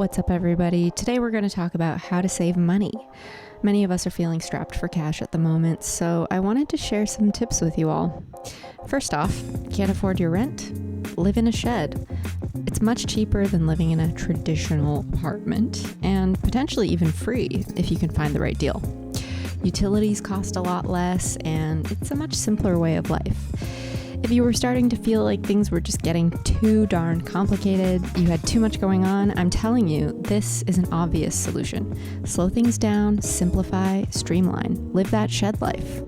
What's up, everybody? Today we're going to talk about how to save money. Many of us are feeling strapped for cash at the moment, so I wanted to share some tips with you all. First off, can't afford your rent? Live in a shed. It's much cheaper than living in a traditional apartment, and potentially even free if you can find the right deal. Utilities cost a lot less, and it's a much simpler way of life. If you were starting to feel like things were just getting too darn complicated, you had too much going on, I'm telling you, this is an obvious solution. Slow things down, simplify, streamline, live that shed life.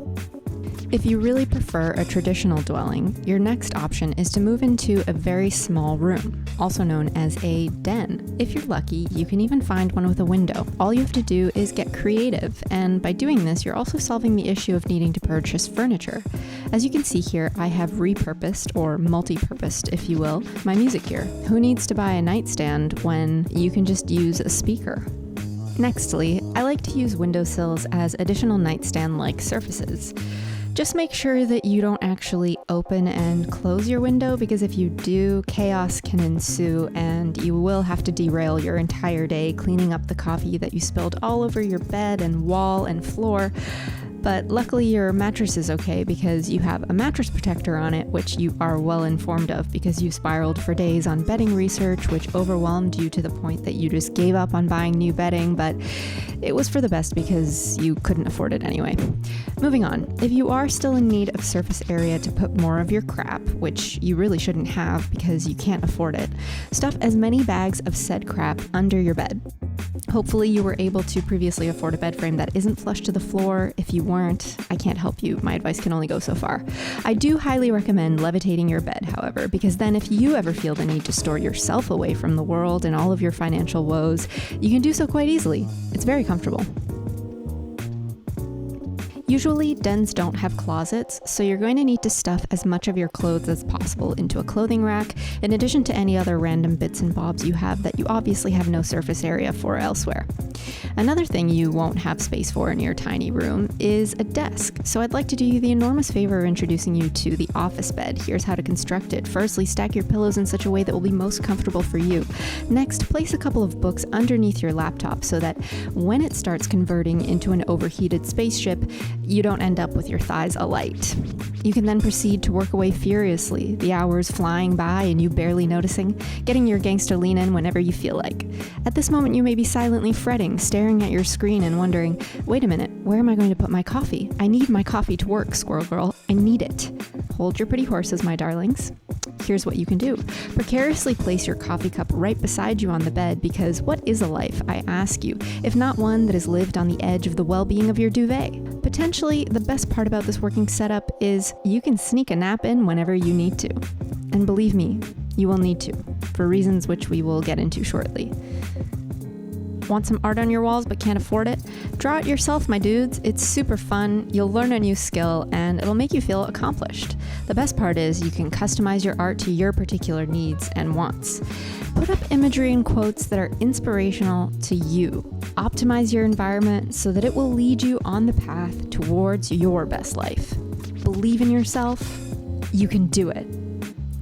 If you really prefer a traditional dwelling, your next option is to move into a very small room, also known as a den. If you're lucky, you can even find one with a window. All you have to do is get creative, and by doing this, you're also solving the issue of needing to purchase furniture. As you can see here, I have repurposed, or multi-purposed if you will, my music gear. Who needs to buy a nightstand when you can just use a speaker? Nextly, I like to use windowsills as additional nightstand-like surfaces. Just make sure that you don't actually open and close your window, because if you do, chaos can ensue and you will have to derail your entire day cleaning up the coffee that you spilled all over your bed and wall and floor. But luckily your mattress is okay because you have a mattress protector on it, which you are well informed of because you spiraled for days on bedding research, which overwhelmed you to the point that you just gave up on buying new bedding, but it was for the best because you couldn't afford it anyway. Moving on, if you are still in need of surface area to put more of your crap, which you really shouldn't have because you can't afford it, stuff as many bags of said crap under your bed. Hopefully you were able to previously afford a bed frame that isn't flush to the floor. If you weren't, I can't help you. My advice can only go so far. I do highly recommend levitating your bed, however, because then if you ever feel the need to store yourself away from the world and all of your financial woes, you can do so quite easily. It's very comfortable. Usually, dens don't have closets, so you're going to need to stuff as much of your clothes as possible into a clothing rack, in addition to any other random bits and bobs you have that you obviously have no surface area for elsewhere. Another thing you won't have space for in your tiny room is a desk, so I'd like to do you the enormous favor of introducing you to the office bed. Here's how to construct it. Firstly, stack your pillows in such a way that will be most comfortable for you. Next, place a couple of books underneath your laptop so that when it starts converting into an overheated spaceship, you don't end up with your thighs alight. You can then proceed to work away furiously, the hours flying by and you barely noticing, getting your gangster lean in whenever you feel like. At this moment, you may be silently fretting, staring at your screen and wondering, wait a minute, where am I going to put my coffee? I need my coffee to work, Squirrel Girl. I need it. Hold your pretty horses, my darlings. Here's what you can do. Precariously place your coffee cup right beside you on the bed, because what is a life, I ask you, if not one that is lived on the edge of the well-being of your duvet? Potentially, the best part about this working setup is you can sneak a nap in whenever you need to. And believe me, you will need to, for reasons which we will get into shortly. Want some art on your walls but can't afford it? Draw it yourself, my dudes. It's super fun, you'll learn a new skill, and it'll make you feel accomplished. The best part is you can customize your art to your particular needs and wants. Put up imagery and quotes that are inspirational to you. Optimize your environment so that it will lead you on the path towards your best life. Believe in yourself. You can do it.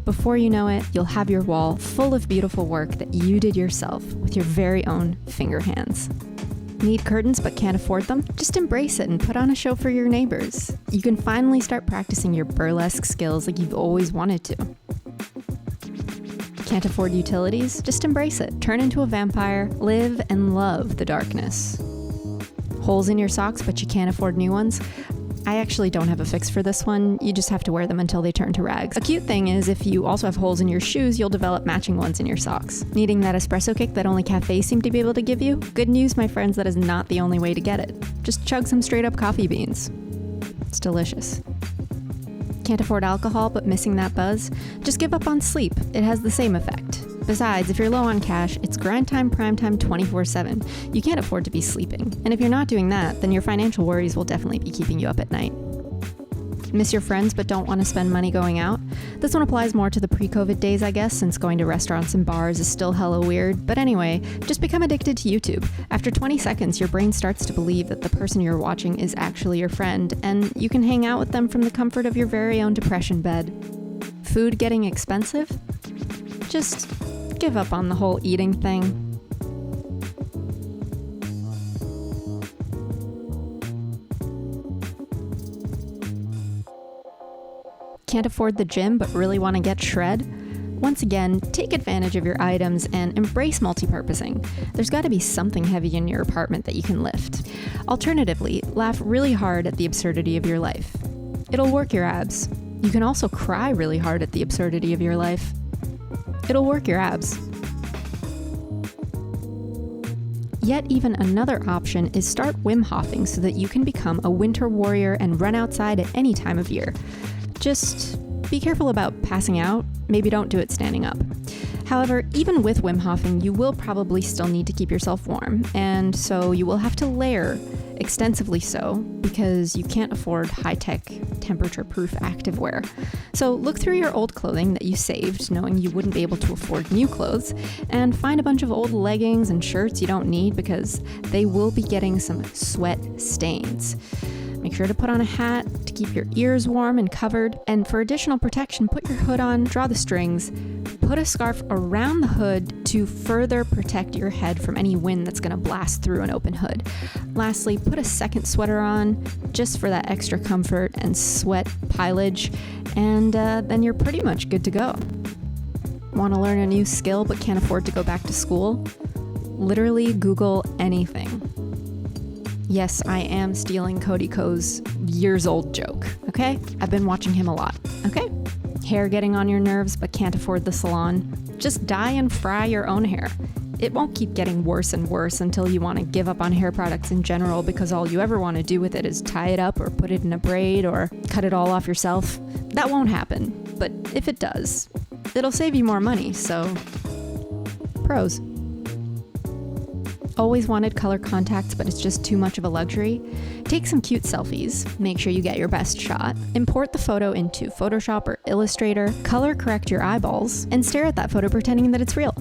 Before you know it, you'll have your wall full of beautiful work that you did yourself with your very own finger hands. Need curtains but can't afford them? Just embrace it and put on a show for your neighbors. You can finally start practicing your burlesque skills like you've always wanted to. Can't afford utilities? Just embrace it. Turn into a vampire, live and love the darkness. Holes in your socks but you can't afford new ones? I actually don't have a fix for this one. You just have to wear them until they turn to rags. A cute thing is if you also have holes in your shoes, you'll develop matching ones in your socks. Needing that espresso kick that only cafes seem to be able to give you? Good news, my friends, that is not the only way to get it. Just chug some straight up coffee beans. It's delicious. Can't afford alcohol but missing that buzz? Just give up on sleep. It has the same effect. Besides, if you're low on cash, it's grind time, prime time, 24/7. You can't afford to be sleeping. And if you're not doing that, then your financial worries will definitely be keeping you up at night. Miss your friends but don't want to spend money going out? This one applies more to the pre-COVID days, I guess, since going to restaurants and bars is still hella weird. But anyway, just become addicted to YouTube. After 20 seconds, your brain starts to believe that the person you're watching is actually your friend, and you can hang out with them from the comfort of your very own depression bed. Food getting expensive? Just give up on the whole eating thing. Can't afford the gym but really want to get shred? Once again, take advantage of your items and embrace multi-purposing. There's got to be something heavy in your apartment that you can lift. Alternatively, laugh really hard at the absurdity of your life. It'll work your abs. You can also cry really hard at the absurdity of your life. It'll work your abs. Yet even another option is start Wim Hofing so that you can become a winter warrior and run outside at any time of year. Just be careful about passing out. Maybe don't do it standing up. However, even with Wim Hofing, you will probably still need to keep yourself warm, and so you will have to layer, extensively so, because you can't afford high-tech, temperature-proof activewear. So look through your old clothing that you saved, knowing you wouldn't be able to afford new clothes, and find a bunch of old leggings and shirts you don't need because they will be getting some sweat stains. Make sure to put on a hat to keep your ears warm and covered. And for additional protection, put your hood on, draw the strings, put a scarf around the hood to further protect your head from any wind that's going to blast through an open hood. Lastly, put a second sweater on just for that extra comfort and sweat pileage, and then you're pretty much good to go. Want to learn a new skill but can't afford to go back to school? Literally Google anything. Yes, I am stealing Cody Ko's years-old joke, okay? I've been watching him a lot, okay? Hair getting on your nerves but can't afford the salon? Just dye and fry your own hair. It won't keep getting worse and worse until you want to give up on hair products in general because all you ever want to do with it is tie it up or put it in a braid or cut it all off yourself. That won't happen, but if it does, it'll save you more money, so pros. Always wanted color contacts, but it's just too much of a luxury? Take some cute selfies, make sure you get your best shot, import the photo into Photoshop or Illustrator, color correct your eyeballs, and stare at that photo pretending that it's real.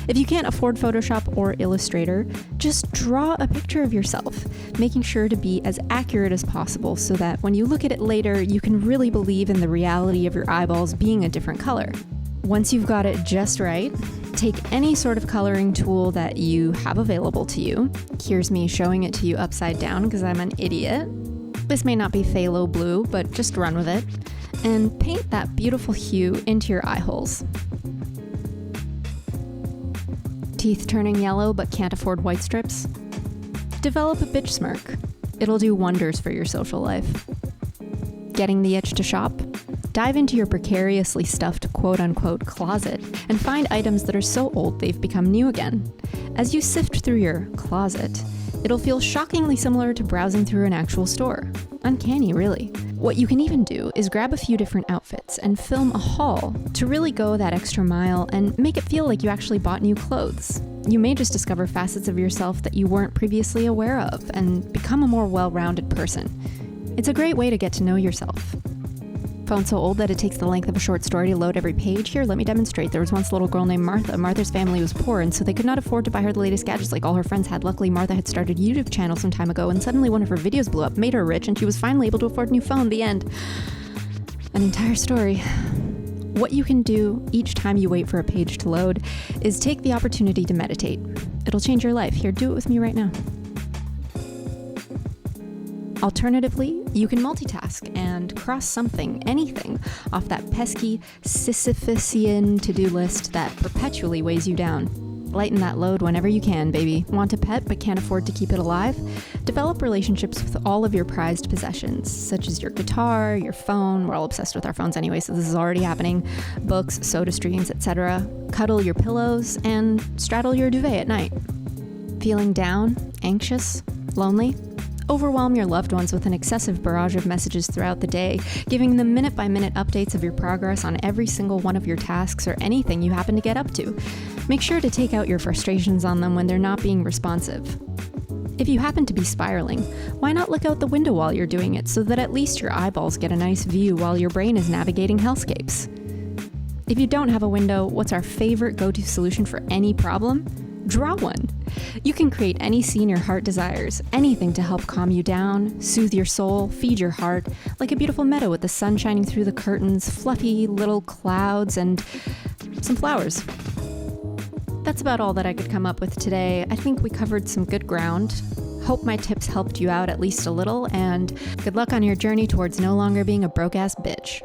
If you can't afford Photoshop or Illustrator, just draw a picture of yourself, making sure to be as accurate as possible so that when you look at it later, you can really believe in the reality of your eyeballs being a different color. Once you've got it just right, take any sort of coloring tool that you have available to you. Here's me showing it to you upside down because I'm an idiot. This may not be phthalo blue, but just run with it. And paint that beautiful hue into your eye holes. Teeth turning yellow but can't afford white strips? Develop a bitch smirk. It'll do wonders for your social life. Getting the itch to shop? Dive into your precariously stuffed quote-unquote closet and find items that are so old they've become new again. As you sift through your closet, it'll feel shockingly similar to browsing through an actual store. Uncanny, really. What you can even do is grab a few different outfits and film a haul to really go that extra mile and make it feel like you actually bought new clothes. You may just discover facets of yourself that you weren't previously aware of and become a more well-rounded person. It's a great way to get to know yourself. Phone so old that it takes the length of a short story to load every page? Here, let me demonstrate. There was once a little girl named Martha. Martha's family was poor, and so they could not afford to buy her the latest gadgets like all her friends had. Luckily, Martha had started a YouTube channel some time ago, and suddenly one of her videos blew up, made her rich, and she was finally able to afford a new phone. The end. An entire story. What you can do each time you wait for a page to load is take the opportunity to meditate. It'll change your life. Here, do it with me right now. Alternatively, you can multitask and cross something, anything, off that pesky Sisyphusian to-do list that perpetually weighs you down. Lighten that load whenever you can, baby. Want a pet but can't afford to keep it alive? Develop relationships with all of your prized possessions, such as your guitar, your phone. We're all obsessed with our phones anyway, so this is already happening. Books, soda streams, etc. Cuddle your pillows and straddle your duvet at night. Feeling down, anxious, lonely? Overwhelm your loved ones with an excessive barrage of messages throughout the day, giving them minute-by-minute updates of your progress on every single one of your tasks or anything you happen to get up to. Make sure to take out your frustrations on them when they're not being responsive. If you happen to be spiraling, why not look out the window while you're doing it so that at least your eyeballs get a nice view while your brain is navigating hellscapes? If you don't have a window, what's our favorite go-to solution for any problem? Draw one. You can create any scene your heart desires, anything to help calm you down, soothe your soul, feed your heart, like a beautiful meadow with the sun shining through the curtains, fluffy little clouds, and some flowers. That's about all that I could come up with today. I think we covered some good ground. Hope my tips helped you out at least a little, and good luck on your journey towards no longer being a broke-ass bitch.